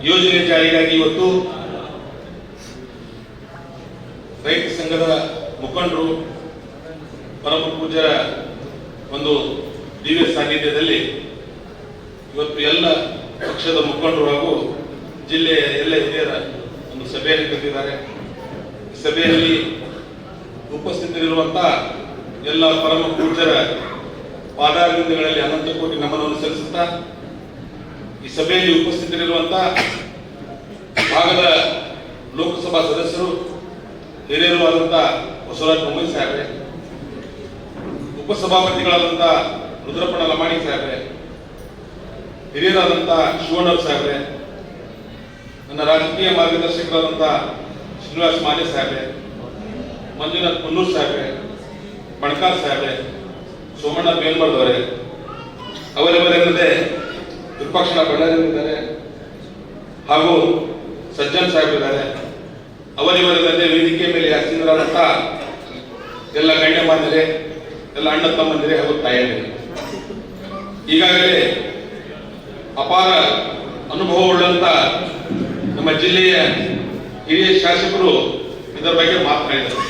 ಯೋಜನೆ ಜಾರಿಗಾಗಿ ಇವತ್ತು ರೈತ ಸಂಘದ ಮುಖಂಡರು ಪರಮ ಪೂಜ್ಯರ ಒಂದು ದಿವ್ಯ ಸಾನ್ನಿಧ್ಯದಲ್ಲಿ ಇವತ್ತು ಎಲ್ಲ ಪಕ್ಷದ ಮುಖಂಡರು ಹಾಗೂ ಜಿಲ್ಲೆಯ ಎಲ್ಲ ಹಿರಿಯರ ಒಂದು ಸಭೆಯನ್ನು ಕರೆದಿದ್ದಾರೆ. ಈ ಸಭೆಯಲ್ಲಿ ಉಪಸ್ಥಿತರಿರುವಂತಹ ಎಲ್ಲ ಪರಮ ಪೂಜ್ಯರ ಪಾದಾರವಿಂದಗಳಲ್ಲಿ ಅನಂತ ಕೋಟಿ ನಮನವನ್ನು ಸಲ್ಲಿಸುತ್ತಾ, ಈ ಸಭೆಯಲ್ಲಿ ಉಪಸ್ಥಿತರಿರುವಂತಹ ಭಾಗದ ಲೋಕಸಭಾ ಸದಸ್ಯರು ಹಿರಿಯರು ಆದಂತಹ ಬಸವರಾಜ ಬೊಮ್ಮಾಯಿ ಸಾಹೇಬ್ರೆ, ಉಪಸಭಾಪತಿಗಳಾದಂತಹ ರುದ್ರಪ್ಪಣ್ಣ ಲಮಾಣಿ ಸಾಹೇಬ್ರೆ, ಹಿರಿಯರಾದಂತಹ ಶಿವಣ್ಣ ಸಾಹೇಬ್ರೆ, ನನ್ನ ರಾಜಕೀಯ ಮಾರ್ಗದರ್ಶಕರಾದಂತಹ ಶ್ರೀನಿವಾಸ ಮಾನೆ ಸಾಹೇಬ್ರೆ, ಮಂಜುನಾಥ್ ಕುನ್ನೂರ್ ಸಾಹೇಬ್ರೆ, ಬಣಕಾರ್ ಸಾಹೇಬ್ರೆ, ಸೋಮಣ್ಣ ಬೇಲ್ಮರ್ದವರೇ, ಅವರಿವರಲ್ಲದೆ ವಿಪಕ್ಷಣ ಬಳ್ಳಾರಿಯಲ್ಲಿದ್ದಾರೆ ಹಾಗೂ ಸಜ್ಜನ್ ಸಾಹೇಬರಿದ್ದಾರೆ. ಅವರಿವರಲ್ಲದೆ ವೇದಿಕೆ ಮೇಲೆ ಆಸೀನರಾದಂತಹ ಎಲ್ಲ ಗಣ್ಯಮಾನ್ಯರೇ, ಎಲ್ಲ ಅಣ್ಣ ತಮ್ಮಂದಿರೇ ಹಾಗೂ ತಾಯಂದಿರೇ, ಈಗಾಗಲೇ ಅಪಾರ ಅನುಭವವುಳ್ಳಂತ ನಮ್ಮ ಜಿಲ್ಲೆಯ ಹಿರಿಯ ಶಾಸಕರು ಇದರ ಬಗ್ಗೆ ಮಾತನಾಡಿದರು.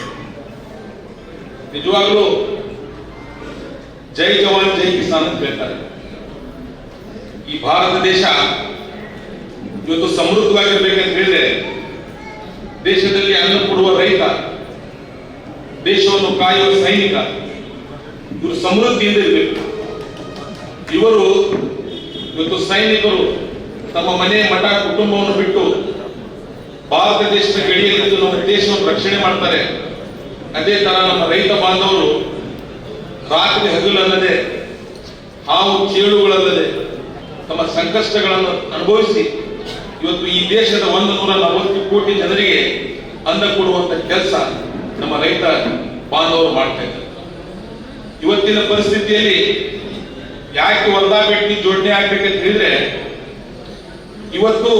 ನಿಜವಾಗಲೂ ಜೈ ಜವಾನ್ ಜೈ ಕಿಸಾನ್ ಅಂತ ಹೇಳ್ತಾರೆ. ಈ ಭಾರತ ದೇಶ ಇವತ್ತು ಸಮೃದ್ಧವಾಗಿರ್ಬೇಕಂತ ಹೇಳಿದ್ರೆ ದೇಶದಲ್ಲಿ ಅನ್ನ ಕೊಡುವ ರೈತ, ದೇಶವನ್ನು ಕಾಯುವ ಸೈನಿಕ, ಇವರು ಸಮೃದ್ಧಿಯಿಂದ ಇರಬೇಕು. ಇವರು ಇವತ್ತು ಸೈನಿಕರು ತಮ್ಮ ಮನೆ ಮಠ ಕುಟುಂಬವನ್ನು ಬಿಟ್ಟು ಭಾರತ ದೇಶದ ಗಡಿಯಲ್ಲಿ ನಮ್ಮ ದೇಶವನ್ನು ರಕ್ಷಣೆ ಮಾಡ್ತಾರೆ. ಅದೇ ತರ ನಮ್ಮ ರೈತ ಬಾಂಧವರು ರಾತ್ರಿ ಹಗಲಲ್ಲದೆ ಹಾವು ಚೇಳುಗಳಲ್ಲದೆ ತಮ್ಮ ಸಂಕಷ್ಟಗಳನ್ನು ಅನುಭವಿಸಿ ಇವತ್ತು ಈ ದೇಶದ 140 ಕೋಟಿ ಜನರಿಗೆ ಅನ್ನ ಕೊಡುವಂತ ಕೆಲಸ ನಮ್ಮ ರೈತ ಬಾಂಧವರು ಮಾಡ್ತಾ ಇದ್ದಾರೆ. ಇವತ್ತಿನ ಪರಿಸ್ಥಿತಿಯಲ್ಲಿ ಯಾಕೆ ಹೊಲದ ಬೆಟ್ಟಿ ಜೋಡಣೆ ಆಗ್ಬೇಕಂತ ಹೇಳಿದ್ರೆ, ಇವತ್ತು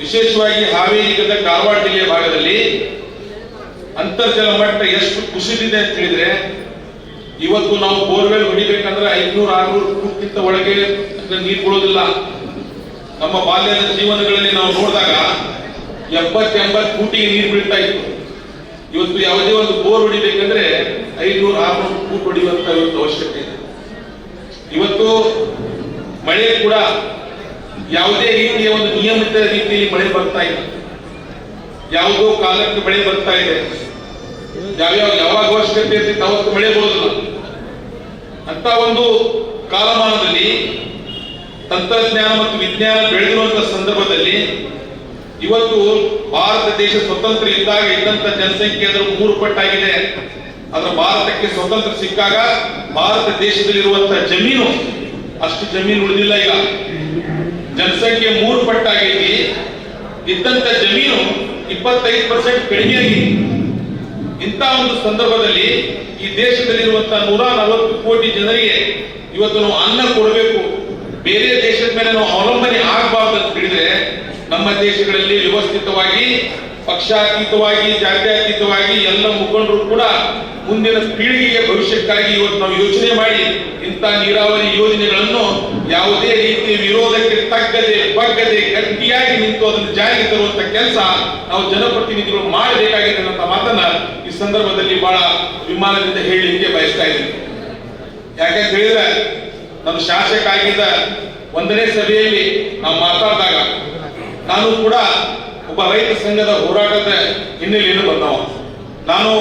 ವಿಶೇಷವಾಗಿ ಹಾವೇರಿ ಗದಗ ಕಾರವಾರ ಜಿಲ್ಲೆಯ ಭಾಗದಲ್ಲಿ ಅಂತರ್ಜಲ ಮಟ್ಟ ಎಷ್ಟು ಕುಸಿದಿದೆ ಅಂತ ಹೇಳಿದ್ರೆ, ಇವತ್ತು ನಾವು ಬೋರ್ವೆಲ್ ಹೊಡಿಬೇಕಂದ್ರೆ 500-600 ಫೂಟ್ಗಿಂತ ಒಳಗೆ ನೀರು ಕೊಡೋದಿಲ್ಲ. ನಮ್ಮ ಬಾಲ್ಯದ ಜೀವನಗಳಲ್ಲಿ ನಾವು ನೋಡಿದಾಗ 70-80 ಫೂಟಿಗೆ ನೀರು ಬೀಳ್ತಾ ಇತ್ತು. ಇವತ್ತು ಯಾವುದೇ ಒಂದು ಬೋರ್ ಹೊಡಿಬೇಕಂದ್ರೆ 500-600 ಫೂಟ್ ಹೊಡಿಯುವಂತ ಇವತ್ತು ಅವಶ್ಯಕತೆ ಇದೆ. ಇವತ್ತು ಮಳೆ ಕೂಡ ಯಾವುದೇ ರೀತಿಯ ಒಂದು ನಿಯಮಿತ ರೀತಿಯಲ್ಲಿ ಮಳೆ ಬರ್ತಾ ಇಲ್ಲ. ಯಾವುದೋ ಕಾಲಕ್ಕೆ ಮಳೆ ಬರ್ತಾ ಇದೆ, ಯಾವಾಗ ಅವಶ್ಯಕತೆ ಇರ್ತಿತ್ತು ಅವತ್ತು ಮಳೆ ಬರೋದಿಲ್ಲ. ಅಂತ ಒಂದು ಕಾಲಮಾನದಲ್ಲಿ ತಂತ್ರಜ್ಞಾನ ಮತ್ತು ವಿಜ್ಞಾನ ಬೆಳೆದಿರುವಂತಹ ಸಂದರ್ಭದಲ್ಲಿ ಇವತ್ತು ಭಾರತ ದೇಶ ಸ್ವತಂತ್ರ ಇದ್ದಾಗ ಇದ್ದಂತ ಜನಸಂಖ್ಯೆ ಅದರ 3 ಪಟ್ಟಾಗಿದೆ. ಅದರ ಭಾರತಕ್ಕೆ ಸ್ವತಂತ್ರ ಸಿಕ್ಕಾಗ ಭಾರತ ದೇಶದಲ್ಲಿರುವಂತಹ ಜಮೀನು ಅಷ್ಟು ಜಮೀನು ಉಳಿದಿಲ್ಲ. ಈಗ ಜನಸಂಖ್ಯೆ 3 ಪಟ್ಟಾಗೈತಿ, ಇದ್ದಂತ ಜಮೀನು 25% ಕಡಿಮೆ ಆಗಿದೆ. ಇಂಥ ಒಂದು ಸಂದರ್ಭದಲ್ಲಿ ಈ ದೇಶದಲ್ಲಿರುವಂತಹ 140 ಕೋಟಿ ಜನರಿಗೆ ಇವತ್ತು ನಾವು ಅನ್ನ ಕೊಡಬೇಕು, ಬೇರೆ ದೇಶದ ಮೇಲೆ ನಾವು ಅವಲಂಬನೆ ಆಗಬಾರ್ದು ಅಂತ ಹೇಳಿದ್ರೆ, ನಮ್ಮ ದೇಶಗಳಲ್ಲಿ ವ್ಯವಸ್ಥಿತವಾಗಿ ಪಕ್ಷಾತೀತವಾಗಿ ಜಾತ್ಯಾತೀತವಾಗಿ ಎಲ್ಲ ಮುಖಂಡರು ಕೂಡ ಮುಂದಿನ ಪೀಳಿಗೆಯ ಭವಿಷ್ಯಕ್ಕಾಗಿ ಇವತ್ತು ನಾವು ಯೋಚನೆ ಮಾಡಿ ಇಂಥ ನೀರಾವರಿ ಯೋಜನೆಗಳನ್ನು ಯಾವುದೇ ರೀತಿಯ ವಿರೋಧಕ್ಕೆ ತಗ್ಗದೆ ಬಗ್ಗದೆ ಗಟ್ಟಿಯಾಗಿ ನಿಂತು ಅದನ್ನು ಜಾರಿಗೆ ತರುವಂತ ಕೆಲಸ ನಾವು ಜನಪ್ರತಿನಿಧಿಗಳು ಮಾಡಬೇಕಾಗಿದೆ ಅನ್ನೋ ಮಾತನ್ನ ಈ ಸಂದರ್ಭದಲ್ಲಿ ಬಹಳ ವಿಮಾನದಿಂದ ಹೇಳಲಿಕ್ಕೆ ಬಯಸ್ತಾ ಇದ್ದೀನಿ. ಯಾಕಂತ ಹೇಳಿದ್ರೆ, ನಮ್ಮ ಶಾಸಕ ಆಗಿದ್ದ 1ನೇ ಸಭೆಯಲ್ಲಿ ನಾವು ಮಾತಾಡಿದಾಗ ನಾನು ಕೂಡ ಒಬ್ಬ ರೈತ ಸಂಘದ ಹೋರಾಟದ ಹಿನ್ನೆಲೆಯನ್ನು ಬಂದವ. ನಾನು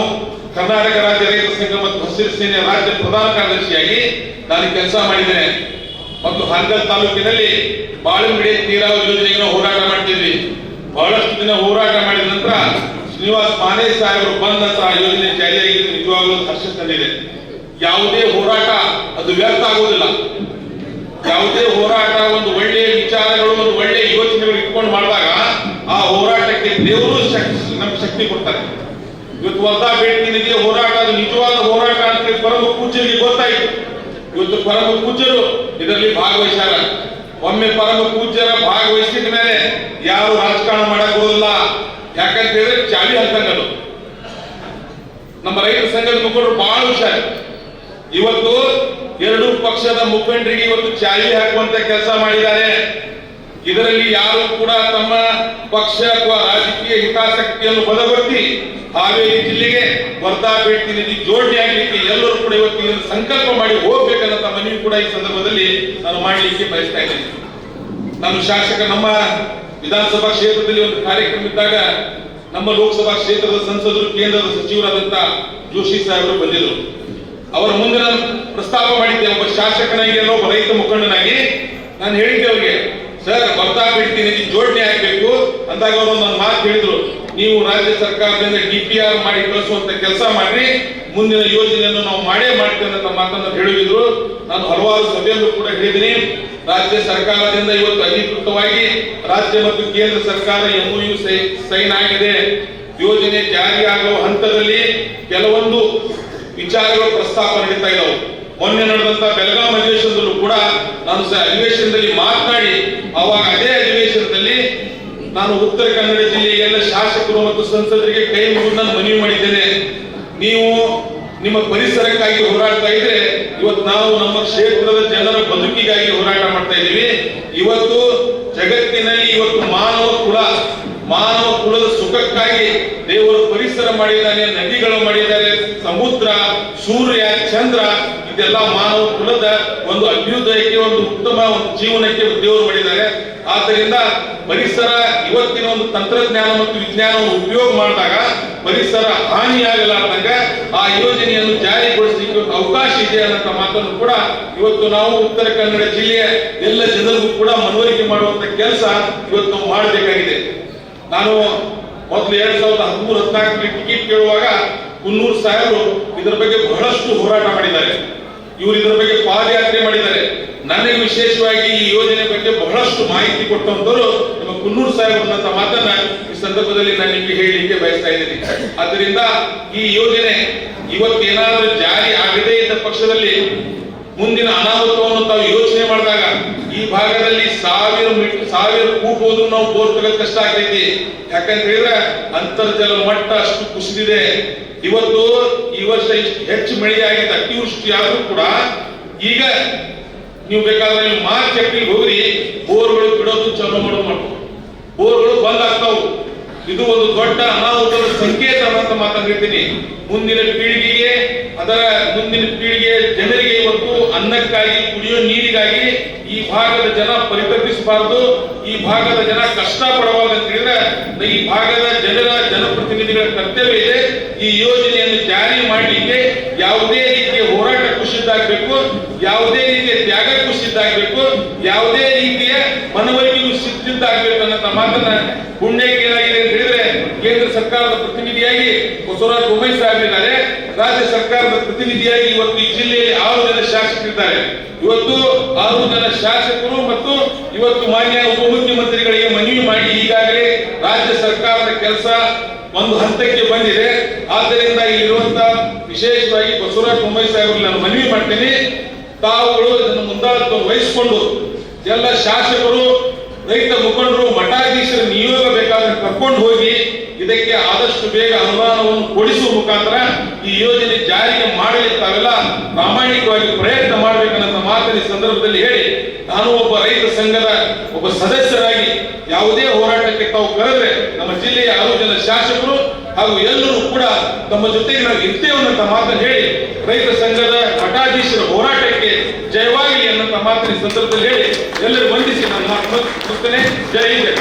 ಕರ್ನಾಟಕ ರಾಜ್ಯ ರೈತ ಸಂಘ ಮತ್ತು ಹಸಿರು ಸೇನೆ ರಾಜ್ಯ ಪ್ರಧಾನ ಕಾರ್ಯದರ್ಶಿಯಾಗಿ ನಾನು ಕೆಲಸ ಮಾಡಿದ್ದೇನೆ. ಮತ್ತು ಹಾನಗಲ್ ತಾಲೂಕಿನಲ್ಲಿ ಬಾಳಂಗಡಿ ನೀರಾವರಿ ಯೋಜನೆಗೆ ಹೋರಾಟ ಮಾಡ್ತಿದ್ವಿ. ಬಹಳಷ್ಟು ದಿನ ಹೋರಾಟ ಮಾಡಿದ ನಂತರ ಶ್ರೀನಿವಾಸ ಮಾನೆ ಸಾಹೇಬರು ಬಂದ ನಂತರ ಆ ಯೋಜನೆ ಜಾರಿಯಾಗಿದ್ದು ನಿಜವಾಗಲೂ ಹರ್ಷ ತಂದಿದೆ. ಯಾವುದೇ ಹೋರಾಟ ಅದು ವ್ಯರ್ಥ ಆಗುವುದಿಲ್ಲ. ಯಾವುದೇ ಹೋರಾಟ ಒಂದು ಒಳ್ಳೆಯ ವಿಚಾರಗಳು, ಒಂದು ಒಳ್ಳೆಯ ಯೋಚನೆಗಳು ಇಟ್ಕೊಂಡು ಮಾಡಿದಾಗ ಆ ಹೋರಾಟಕ್ಕೆ ದೇವರು ನಮ್ಗೆ ಶಕ್ತಿ ಕೊಡ್ತಾರೆ. ಇವತ್ತು ವರ್ಧಾ ಭೇಟಿ ನಿಧಿಯ ಹೋರಾಟ ಅದು ನಿಜವಾದ ಹೋರಾಟ ಅಂತ ಪರಮ ಪೂಜ್ಯರಿಗೆ ಗೊತ್ತಾಯಿತು. ಇವತ್ತು ಪರಮ ಪೂಜ್ಯರು ಇದರಲ್ಲಿ ಭಾಗವಹಿಸ್ಯಾರ. ಒಮ್ಮೆ ಪರಮ ಪೂಜ್ಯರ ಭಾಗವಹಿಸಿದ ಮೇಲೆ ಯಾರು ರಾಜಕಾರಣ ಮಾಡಕ್ ಬರೋದಿಲ್ಲ. ಯಾಕಂತ ಹೇಳಿದ್ರೆ ಚಾಲಿ ಹಂತಂಗದು. ನಮ್ಮ ರೈತ ಸಂಘದ ಮುಖಂಡರು ಬಹಳ ಹುಷಾರು. ಇವತ್ತು ಎರಡೂ ಪಕ್ಷದ ಮುಖಂಡರಿಗೆ ಇವತ್ತು ಚಾಲಿ ಹಾಕುವಂತ ಕೆಲಸ ಮಾಡಿದ್ದಾರೆ. ಇದರಲ್ಲಿ ಯಾರು ಕೂಡ ತಮ್ಮ ಪಕ್ಷ ಅಥವಾ ರಾಜಕೀಯ ಹಿತಾಸಕ್ತಿಯನ್ನು ಬದಗೊತ್ತಿ ಹಾವೇರಿ ಜಿಲ್ಲೆಗೆ ವರ್ಧಾ ಭೇಟಿ ನಿಧಿ ಜೋಡಣೆ ಆಗಲಿಕ್ಕೆ ಎಲ್ಲರೂ ಕೂಡ ಇವತ್ತು ಇದನ್ನು ಸಂಕಲ್ಪ ಮಾಡಿ ಹೋಗ್ಬೇಕನ್ನೋ ಮನವಿ ಕೂಡ ಈ ಸಂದರ್ಭದಲ್ಲಿ ನಾನು ಮಾಡಲಿಕ್ಕೆ ಬಯಸ್ತಾ ಇದ್ದೇನೆ. ನಾನು ಶಾಸಕ ನಮ್ಮ ವಿಧಾನಸಭಾ ಕ್ಷೇತ್ರದಲ್ಲಿ ಒಂದು ಕಾರ್ಯಕ್ರಮ ಇದ್ದಾಗ ನಮ್ಮ ಲೋಕಸಭಾ ಕ್ಷೇತ್ರದ ಸಂಸದರು ಕೇಂದ್ರದ ಸಚಿವರಾದಂತ ಜೋಶಿ ಸಾಹೇಬರು ಬಂದಿದ್ರು. ಅವರ ಮುಂದೆ ನಾನು ಪ್ರಸ್ತಾಪ ಮಾಡಿದ್ದೆ, ಒಬ್ಬ ಶಾಸಕನಾಗಿ ಅಲ್ಲ ಒಬ್ಬ ರೈತ ಮುಖಂಡನಾಗಿ ನಾನು ಹೇಳಿದ್ದೆ ಅವರಿಗೆ, ಸರ್ ವರ್ಧಾ ಭೇಟಿ ನಿಧಿ ಜೋಡಣೆ ಆಗಬೇಕು ಅಂದಾಗ ಅವರು ನನ್ನ ಮಾತು ಹೇಳಿದ್ರು, ನೀವು ರಾಜ್ಯ ಸರ್ಕಾರದಿಂದ DPR ಮಾಡಿ ಕಳಿಸುವಂತ ಕೆಲಸ ಮಾಡ್ರಿ, ಮುಂದಿನ ಯೋಜನೆಯನ್ನು ನಾವು ಮಾಡೇ ಮಾಡ್ತೇವೆ ಅಂತ ಮಾತನ್ನು ಹೇಳಿದ್ರು. ನಾನು ಹಲವಾರು ಸಭೆಯಲ್ಲೂ ಕೂಡ ಹೇಳಿದ್ದೀನಿ, ರಾಜ್ಯ ಸರ್ಕಾರದಿಂದ ಇವತ್ತು ಅಧಿಕೃತವಾಗಿ ರಾಜ್ಯ ಮತ್ತು ಕೇಂದ್ರ ಸರ್ಕಾರ MOU ಸೈನ್ ಆಗಿದೆ. ಯೋಜನೆ ಜಾರಿಯಾಗುವ ಹಂತದಲ್ಲಿ ಕೆಲವೊಂದು ವಿಚಾರಗಳು ಪ್ರಸ್ತಾಪ ನಡೀತಾ ಇದ್ದಾವೆ. ಮೊನ್ನೆ ನಡೆದಂತ ಬೆಳಗಾವಿ ಅಧಿವೇಶನದಲ್ಲೂ ಕೂಡ ನಾನು ಅಧಿವೇಶನದಲ್ಲಿ ಮಾತನಾಡಿ ಅವಾಗ ಅದೇ ಅಧಿವೇಶನದಲ್ಲಿ ನಾನು ಉತ್ತರ ಕನ್ನಡ ಜಿಲ್ಲೆಯ ಎಲ್ಲ ಶಾಸಕರು ಮತ್ತು ಸಂಸದರಿಗೆ ಕೈ ಮುಗಿದು ನಾನು ಮನವಿ ಮಾಡಿದ್ದೇನೆ, ನೀವು ನಿಮ್ಮ ಪರಿಸರಕ್ಕಾಗಿ ಹೋರಾಡ್ತಾ ಇದ್ರೆ ಇವತ್ತು ನಾವು ನಮ್ಮ ಕ್ಷೇತ್ರದ ಜನರ ಬದುಕಿಗಾಗಿ ಹೋರಾಟ ಮಾಡ್ತಾ ಇದ್ದೀವಿ. ಇವತ್ತು ಜಗತ್ತಿನಲ್ಲಿ ಇವತ್ತು ಮಾನವ ಕುಲದ ಸುಖಕ್ಕಾಗಿ ದೇವರು ಪರಿಸರ ಮಾಡಿದ್ದಾನೆ, ನದಿಗಳು ಮಾಡಿದ್ದಾರೆ, ಸಮುದ್ರ, ಸೂರ್ಯ, ಚಂದ್ರ, ಇದೆಲ್ಲ ಮಾನವ ಕುಲದ ಒಂದು ಅಭ್ಯುದಯಕ್ಕೆ, ಒಂದು ಉತ್ತಮ ಒಂದು ಜೀವನಕ್ಕೆ ದೇವರು ಮಾಡಿದ್ದಾರೆ. ಆದ್ದರಿಂದ ಪರಿಸರ ಇವತ್ತಿನ ಒಂದು ತಂತ್ರಜ್ಞಾನ ಮತ್ತು ವಿಜ್ಞಾನವನ್ನು ಉಪಯೋಗ ಮಾಡಿದಾಗ ಪರಿಸರ ಹಾನಿಯಾಗಲಾರ್ದಾಗ ಆ ಯೋಜನೆಯನ್ನು ಜಾರಿಗೊಳಿಸಲಿಕ್ಕೆ ಅವಕಾಶ ಇದೆ ಅನ್ನೋ ಮಾತನ್ನು ಕೂಡ ಇವತ್ತು ನಾವು ಉತ್ತರ ಕನ್ನಡ ಜಿಲ್ಲೆಯ ಎಲ್ಲ ಜನರಿಗೂ ಕೂಡ ಮನವರಿಕೆ ಮಾಡುವಂತ ಕೆಲಸ ಇವತ್ತು ನಾವು ಮಾಡಬೇಕಾಗಿದೆ. ನಾನು ಮೊದಲು 2013-14 ಟಿಕೆಟ್ ಕೇಳುವಾಗ ಕುನ್ನೂರು ಸಾಹೇಬರು ಇದರ ಬಗ್ಗೆ ಬಹಳಷ್ಟು ಹೋರಾಟ ಮಾಡಿದ್ದಾರೆ, ಇವರು ಇದರ ಬಗ್ಗೆ ಪಾದಯಾತ್ರೆ ಮಾಡಿದ್ದಾರೆ. ನನಗೆ ವಿಶೇಷವಾಗಿ ಈ ಯೋಜನೆ ಬಗ್ಗೆ ಬಹಳಷ್ಟು ಮಾಹಿತಿ ಕೊಟ್ಟಂತವರು ನಮ್ಮ ಕುನ್ನೂರು ಸಾಹೇಬರು ಅಂತ ಮಾತನ್ನ ಈ ಸಂದರ್ಭದಲ್ಲಿ ನಾನು ನಿಮಗೆ ಹೇಳಲಿಕ್ಕೆ ಬಯಸ್ತಾ ಇದ್ದೀನಿ. ಆದ್ದರಿಂದ ಈ ಯೋಜನೆ ಇವತ್ತು ಏನಾದರೂ ಜಾರಿ ಆಗದೇ ಇದ್ದ ಪಕ್ಷದಲ್ಲಿ ಮುಂದಿನ ಅನಾಹುತವನ್ನು ತಾವು ಯೋಚನೆ ಮಾಡಿದಾಗ ಈ ಭಾಗದಲ್ಲಿ ಸಾವಿರ ಫೂಟ್ ಹೋದ್ರು ನಾವು ಬೋರ್ ತೆಗೆದು ಕಷ್ಟ ಆಗ್ತೈತಿ. ಯಾಕಂತ ಹೇಳಿದ್ರೆ ಅಂತರ್ಜಲ ಮಟ್ಟ ಅಷ್ಟು ಕುಸಿದಿದೆ. ಇವತ್ತು ಈ ವರ್ಷ ಹೆಚ್ಚು ಮಳೆ ಆಗಿದೆ, ಅತಿವೃಷ್ಟಿ ಆದ್ರೂ ಕೂಡ ಈಗ ನೀವು ಬೇಕಾದ್ರೆ ಮಾರ್ಚ್ ಏಪ್ರಿಲ್ ಹೋಗ್ರಿ, ಬೋರ್ಗಳು ಬಿಡೋದು ಚಾಲೂ ಮಾಡೋದು ಬೋರ್ಗಳು ಬಂದ್ ಆಗ್ತಾವು. ಇದು ಒಂದು ದೊಡ್ಡ ಅನಾಹುತದ ಸಂಕೇತ ಅಂತ ಮಾತಾಡ್ತೀನಿ. ಮುಂದಿನ ಪೀಳಿಗೆಗೆ ಜನರಿಗೆ ಇವತ್ತು ಅನ್ನಕ್ಕಾಗಿ, ಕುಡಿಯೋ ನೀರಿಗಾಗಿ ಈ ಭಾಗದ ಜನ ಪರಿತಪಿಸಬಾರದು, ಈ ಭಾಗದ ಜನ ಕಷ್ಟ ಪಡಬಾರದು ಅಂತ ಹೇಳಿದ್ರೆ ಈ ಭಾಗದ ಜನಪ್ರತಿನಿಧಿಗಳ ಕರ್ತವ್ಯ ಇದೆ. ಈ ಯೋಜನೆಯನ್ನು ಜಾರಿ ಮಾಡಲಿಕ್ಕೆ ಯಾವುದೇ ರೀತಿಯ ಹೋರಾಟಕ್ಕೂ ಸಿದ್ಧಾಗಬೇಕು, ಯಾವುದೇ ರೀತಿಯ ತ್ಯಾಗಕ್ಕೂ ಸಿದ್ಧಾಗಬೇಕು, ಯಾವುದೇ ರೀತಿಯ ಮನವರಿಕೆಗೂ ಸಿದ್ಧಾಗಬೇಕು ಅನ್ನೋ ಮಾತನ್ನ ಪುಣ್ಯಕ್ಕೆ ಏನಾಗಿದೆ ಅಂತ ಹೇಳಿದ್ರೆ ಕೇಂದ್ರ ಸರ್ಕಾರದ ಪ್ರತಿನಿಧಿಯಾಗಿ ಬಸವರಾಜ ಬೊಮ್ಮಾಯಿ ಸಾಹೇಬರಿದ್ದಾರೆ, ರಾಜ್ಯ ಸರ್ಕಾರದ ಪ್ರತಿನಿಧಿಯಾಗಿ ಇವತ್ತು ಈ ಜಿಲ್ಲೆಯಲ್ಲಿ 6 ಜನ ಶಾಸಕರಿದ್ದಾರೆ. ಇವತ್ತು 6 ಜನ ಶಾಸಕರು ಮತ್ತು ಇವತ್ತು ಮಾನ್ಯ ಉಪಮುಖ್ಯಮಂತ್ರಿಗಳಿಗೆ ಮನವಿ ಮಾಡಿ ಈಗಾಗಲೇ ರಾಜ್ಯ ಸರ್ಕಾರದ ಕೆಲಸ ಒಂದು ಹಂತಕ್ಕೆ ಬಂದಿದೆ. ಆದ್ದರಿಂದ ಇಲ್ಲಿರುವಂತಹ ವಿಶೇಷವಾಗಿ ಬಸವರಾಜ ಬೊಮ್ಮಾಯಿ ಸಾಹೇಬರಿಗೆ ನಾನು ಮನವಿ ಮಾಡ್ತೇನೆ, ತಾವುಗಳು ಇದನ್ನು ಮುಂದಾಳತ್ವವನ್ನು ವಹಿಸಿಕೊಂಡು ಎಲ್ಲ ಶಾಸಕರು, ರೈತ ಮುಖಂಡರು, ಮಠಾಧೀಶರ ನಿಯೋಗ ಬೇಕಾದ್ರೆ ಕರ್ಕೊಂಡು ಹೋಗಿ ಇದಕ್ಕೆ ಆದಷ್ಟು ಬೇಗ ಅನುದಾನವನ್ನು ಕೊಡಿಸುವ ಮುಖಾಂತರ ಈ ಯೋಜನೆ ಜಾರಿಗೆ ಮಾಡಲಿ ತಾವೆಲ್ಲ ಪ್ರಾಮಾಣಿಕವಾಗಿ ಪ್ರಯತ್ನ ಮಾಡಬೇಕನ್ನೋ ಮಾತಿನ ಸಂದರ್ಭದಲ್ಲಿ ಹೇಳಿ, ನಾನು ಒಬ್ಬ ರೈತ ಸಂಘದ ಒಬ್ಬ ಸದಸ್ಯರಾಗಿ ಯಾವುದೇ ಹೋರಾಟಕ್ಕೆ ತಾವು ಕರೆದ್ರೆ ನಮ್ಮ ಜಿಲ್ಲೆಯ 6 ಜನ ಶಾಸಕರು ಹಾಗೂ ಎಲ್ಲರೂ ಕೂಡ ತಮ್ಮ ಜೊತೆಗೆ ನಾವು ಇರ್ತೇವೆ ಅನ್ನೋ ಮಾತನ್ನು ಹೇಳಿ ರೈತ ಸಂಘದ ಮಠಾಧೀಶರ ಹೋರಾಟಕ್ಕೆ ಜಯವಾಗಲಿ ಅನ್ನೋ ಮಾತಿನ ಸಂದರ್ಭದಲ್ಲಿ ಹೇಳಿ ಎಲ್ಲರೂ ವಂದಿಸಿ ನನ್ನ ಮಾತು ಮುಗಿಸ್ತೇನೆ. ಜೈ ಹಿಂದ್.